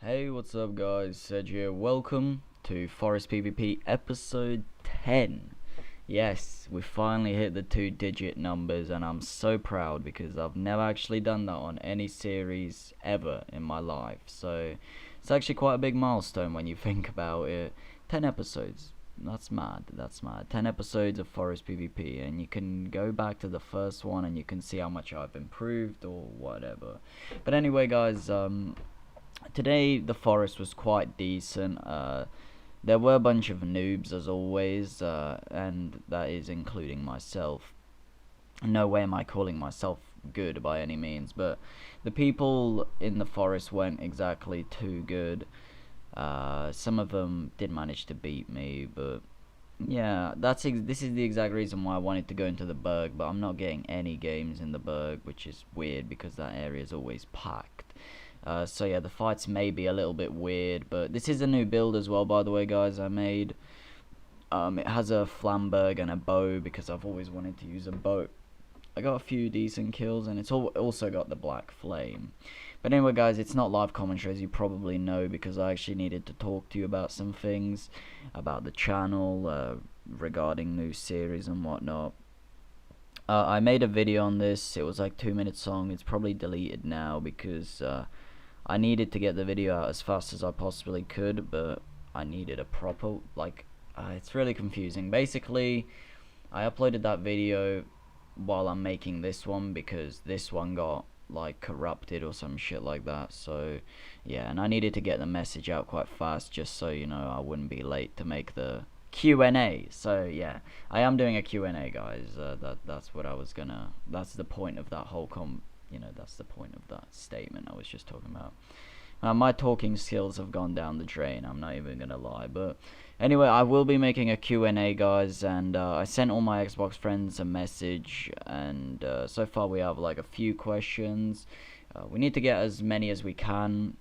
Hey, what's up guys, Sedge here. Welcome to Forest PvP episode 10. Yes, we finally hit the 2-digit numbers and I'm so proud because I've never actually done that on any series ever in my life. So it's actually quite a big milestone when you think about it. 10 episodes. That's mad, that's mad. 10 episodes of Forest PvP, and you can go back to the first one and you can see how much I've improved or whatever. But anyway guys, today the forest was quite decent. There were a bunch of noobs as always, and that is including myself. No way am I calling myself good by any means, but the people in the forest weren't exactly too good. Some of them did manage to beat me, but yeah, this is the exact reason why I wanted to go into the Berg, but I'm not getting any games in the Berg, which is weird because that area is always packed. So yeah, the fights may be a little bit weird, but this is a new build as well, by the way, guys. I made it has a flamberg and a bow because I've always wanted to use a bow. I got a few decent kills, and it's also got the black flame. But anyway, guys, it's not live commentary, as you probably know, because I actually needed to talk to you about some things, about the channel, regarding new series and whatnot. I made a video on this. It was like 2 minutes long. It's probably deleted now because I needed to get the video out as fast as I possibly could, but I needed a proper, it's really confusing. Basically, I uploaded that video while I'm making this one because this one got like corrupted or some shit like that. So yeah, and I needed to get the message out quite fast just so you know I wouldn't be late to make the Q&A. So yeah, I am doing a Q&A, guys. That's what I was gonna, that's the point of that whole that's the point of that statement I was just talking about. My talking skills have gone down the drain, I'm not even gonna lie. But anyway, I will be making a Q&A, guys, and I sent all my Xbox friends a message, and so far we have like a few questions. We need to get as many as we can,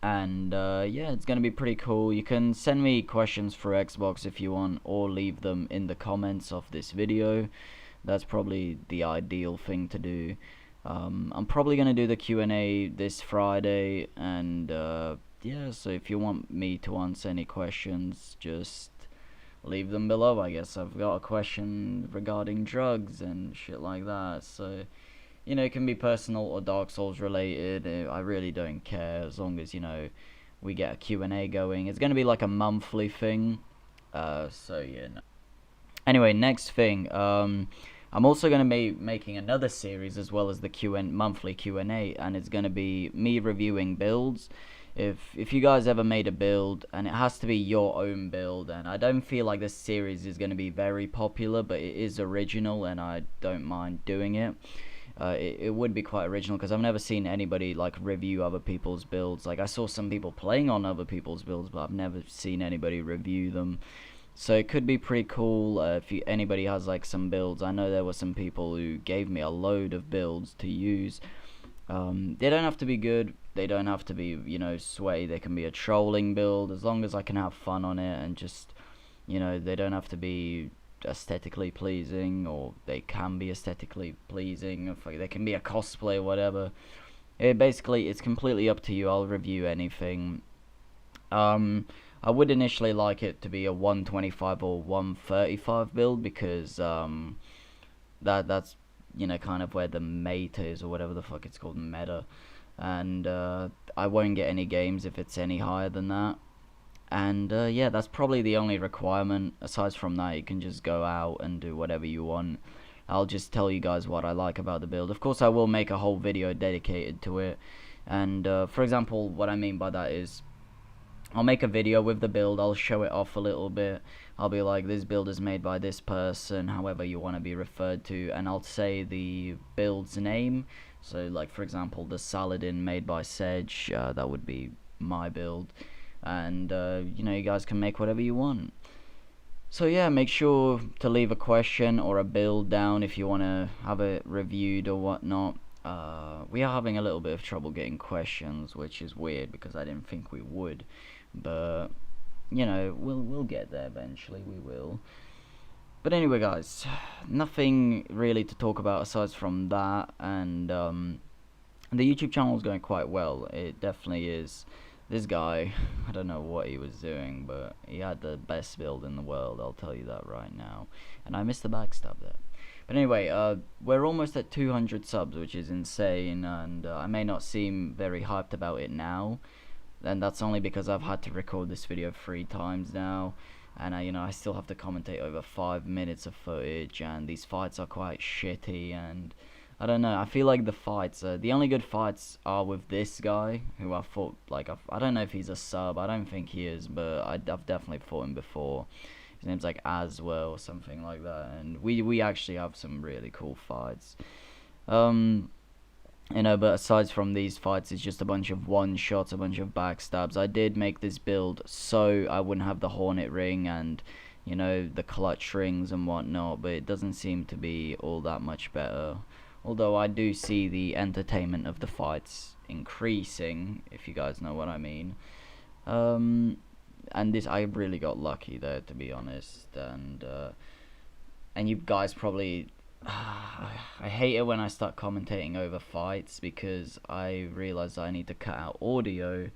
and yeah, it's gonna be pretty cool. You can send me questions for Xbox if you want, or leave them in the comments of this video. That's probably the ideal thing to do. I'm probably gonna do the Q&A this Friday, and yeah, so if you want me to answer any questions, just leave them below. I guess I've got a question regarding drugs and shit like that, so it can be personal or Dark Souls related. I really don't care, as long as we get a Q&A going. It's gonna be like a monthly thing, so yeah. No. Anyway, next thing, I'm also going to be making another series as well as the monthly Q&A, and it's going to be me reviewing builds. If you guys ever made a build, and it has to be your own build, and I don't feel like this series is going to be very popular, but it is original and I don't mind doing it. It would be quite original because I've never seen anybody like review other people's builds. Like, I saw some people playing on other people's builds, but I've never seen anybody review them. So it could be pretty cool if anybody has like some builds. I know there were some people who gave me a load of builds to use. They don't have to be good. They don't have to be, sweaty. They can be a trolling build as long as I can have fun on it, and just, they don't have to be aesthetically pleasing, or they can be aesthetically pleasing. If they can be a cosplay or whatever. Basically, it's completely up to you. I'll review anything. I would initially like it to be a 125 or 135 build because that's kind of where the meta is, or whatever the fuck it's called, meta, and I won't get any games if it's any higher than that. And yeah, that's probably the only requirement. Aside from that, you can just go out and do whatever you want. I'll just tell you guys what I like about the build. Of course, I will make a whole video dedicated to it. And for example, what I mean by that is, I'll make a video with the build, I'll show it off a little bit, I'll be like, this build is made by this person, however you want to be referred to, and I'll say the build's name. So like, for example, the Saladin made by Sedge, that would be my build, and you guys can make whatever you want. So yeah, make sure to leave a question or a build down if you want to have it reviewed or whatnot. We are having a little bit of trouble getting questions, which is weird because I didn't think we would, but we'll get there eventually. We will. But anyway, guys, nothing really to talk about aside from that, and the YouTube channel is going quite well. It definitely is. This guy, I don't know what he was doing, but he had the best build in the world, I'll tell you that right now. And I missed the backstab there. But anyway, we're almost at 200 subs, which is insane, and I may not seem very hyped about it now. And that's only because I've had to record this video 3 times now, and I still have to commentate over 5 minutes of footage, and these fights are quite shitty, and I don't know. I feel like the fights, the only good fights are with this guy, who I fought, like, I don't know if he's a sub, I don't think he is, but I've definitely fought him before. His name's like Aswell or something like that, and we actually have some really cool fights. But aside from these fights, it's just a bunch of one-shots, a bunch of backstabs. I did make this build so I wouldn't have the Hornet Ring and, the clutch rings and whatnot, but it doesn't seem to be all that much better. Although I do see the entertainment of the fights increasing, if you guys know what I mean. And I really got lucky there, to be honest. And you guys probably, I hate it when I start commentating over fights, because I realize I need to cut out audio,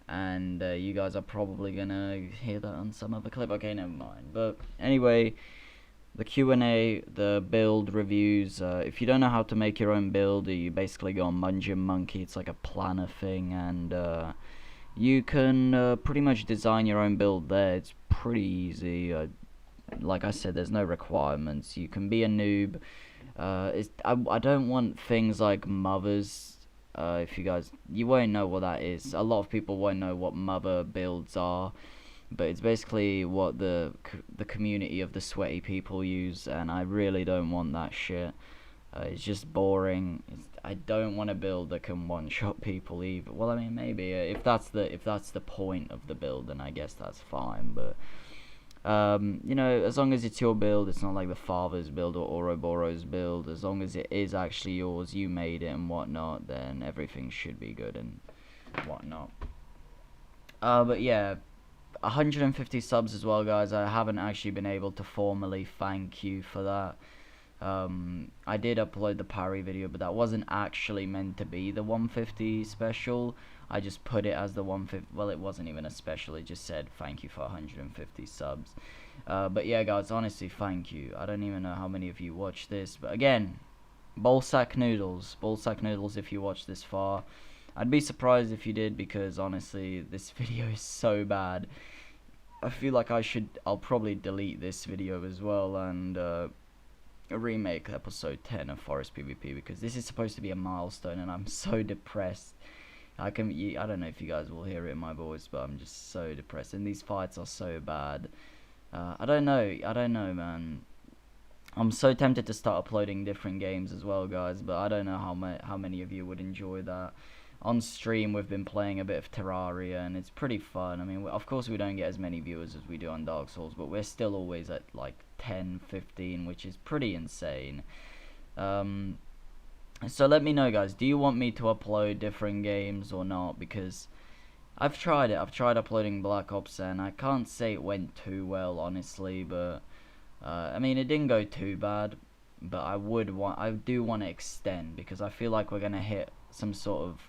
and you guys are probably gonna hear that on some other clip. Okay, never mind. But anyway, the Q&A, the build reviews, if you don't know how to make your own build, you basically go on Mungen Monkey. It's like a planner thing, and you can pretty much design your own build there. It's pretty easy. Like I said, there's no requirements. You can be a noob. I don't want things like mothers. If you won't know what that is. A lot of people won't know what mother builds are, but it's basically what the community of the sweaty people use, and I really don't want that shit. It's just boring. I don't want a build that can one-shot people either. Well, I mean, maybe if that's the point of the build, then I guess that's fine. But as long as it's your build, it's not like the father's build or Ouroboros build. As long as it is actually yours, you made it and whatnot, then everything should be good and whatnot. But yeah. 150 subs as well, guys. I haven't actually been able to formally thank you for that. I did upload the parry video, but that wasn't actually meant to be the 150 special. I just put it as the 150. Well, it wasn't even a special. It just said thank you for 150 subs. But yeah, guys, honestly, thank you. I don't even know how many of you watch this, but again, ballsack noodles if you watch this far. I'd be surprised if you did, because honestly, this video is so bad. I feel like I'll probably delete this video as well, and remake episode 10 of Forest PvP, because this is supposed to be a milestone, and I'm so depressed. I don't know if you guys will hear it in my voice, but I'm just so depressed, and these fights are so bad. I don't know, man. I'm so tempted to start uploading different games as well, guys, but I don't know how many of you would enjoy that. On stream, we've been playing a bit of Terraria, and it's pretty fun. I mean, of course we don't get as many viewers as we do on Dark Souls, but we're still always at like 10, 15, which is pretty insane. So let me know, guys, do you want me to upload different games or not? Because I've tried it. I've tried uploading Black Ops, and I can't say it went too well, honestly, but I mean, it didn't go too bad, but I do want to extend, because I feel like we're gonna hit some sort of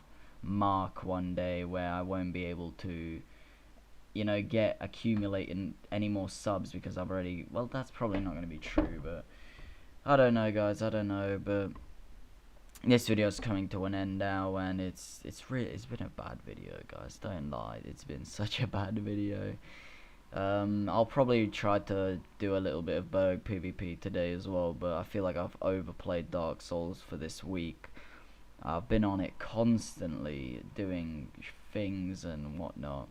mark one day where I won't be able to accumulate any more subs, because I've already, well, that's probably not going to be true, but I don't know, guys. I don't know, but this video is coming to an end now, and it's been a bad video, guys, don't lie. It's been such a bad video. I'll probably try to do a little bit of Berg PvP today as well, but I feel like I've overplayed Dark Souls for this week. I've been on it constantly, doing things and whatnot.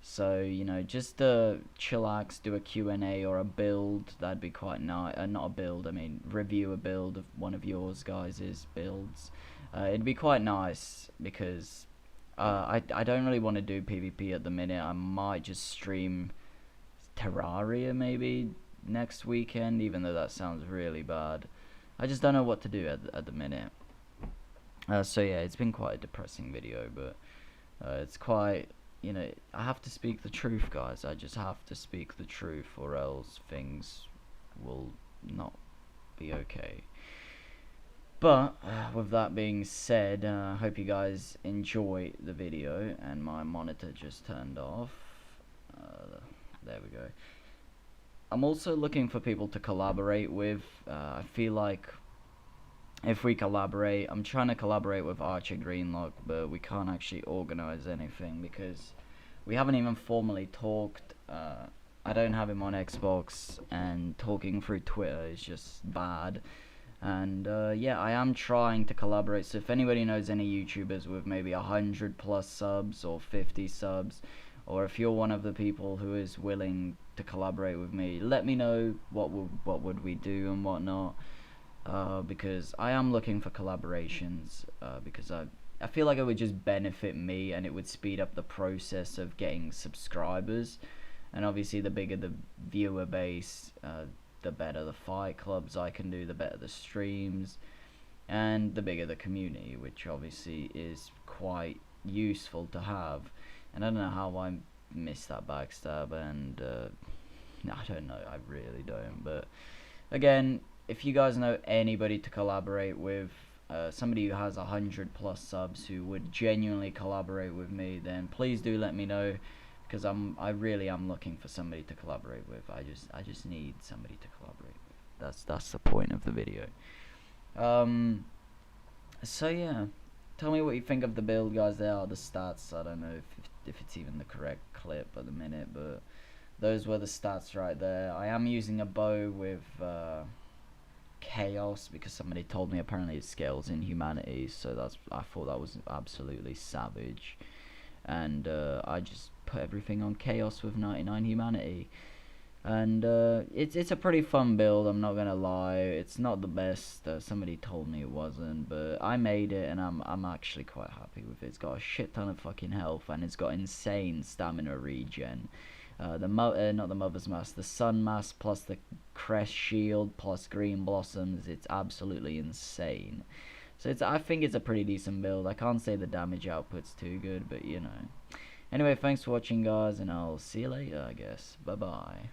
So, just chillax, do a Q&A or a build. That'd be quite nice. Not a build, I mean, review a build of one of yours guys' builds. It'd be quite nice, because I don't really want to do PvP at the minute. I might just stream Terraria maybe next weekend, even though that sounds really bad. I just don't know what to do at the minute. So yeah, it's been quite a depressing video, but it's quite, I have to speak the truth, guys. I just have to speak the truth, or else things will not be okay. But with that being said, I hope you guys enjoy the video. And my monitor just turned off. There we go. I'm also looking for people to collaborate with. I feel like if we collaborate, I'm trying to collaborate with Archer Greenlock, but we can't actually organize anything because we haven't even formally talked. I don't have him on Xbox, and talking through Twitter is just bad. And yeah, I am trying to collaborate. So if anybody knows any YouTubers with maybe 100+ subs or 50 subs, or if you're one of the people who is willing to collaborate with me, let me know what would we do and whatnot. Because I am looking for collaborations. Because I feel like it would just benefit me, and it would speed up the process of getting subscribers. And obviously, the bigger the viewer base, the better the fight clubs I can do, the better the streams, and the bigger the community, which obviously is quite useful to have. And I don't know how I missed that backstab, and I don't know, I really don't. But again, if you guys know anybody to collaborate with, somebody who has 100+ subs who would genuinely collaborate with me, then please do let me know, because I really am looking for somebody to collaborate with. I just need somebody to collaborate with. That's the point of the video. So yeah, tell me what you think of the build, guys. There are the stats. I don't know if it's even the correct clip at the minute, but those were the stats right there. I am using a bow with chaos, because somebody told me apparently it scales in humanity, so I thought that was absolutely savage. And I just put everything on chaos with 99 humanity, and it's a pretty fun build, I'm not gonna lie. It's not the best, somebody told me it wasn't, but I made it, and I'm actually quite happy with it. It's got a shit ton of fucking health, and it's got insane stamina regen. Not the Mother's Mask, the Sun Mask plus the Crest Shield plus Green Blossoms. It's absolutely insane. So I think it's a pretty decent build. I can't say the damage output's too good, but you know. Anyway, thanks for watching, guys, and I'll see you later, I guess. Bye bye.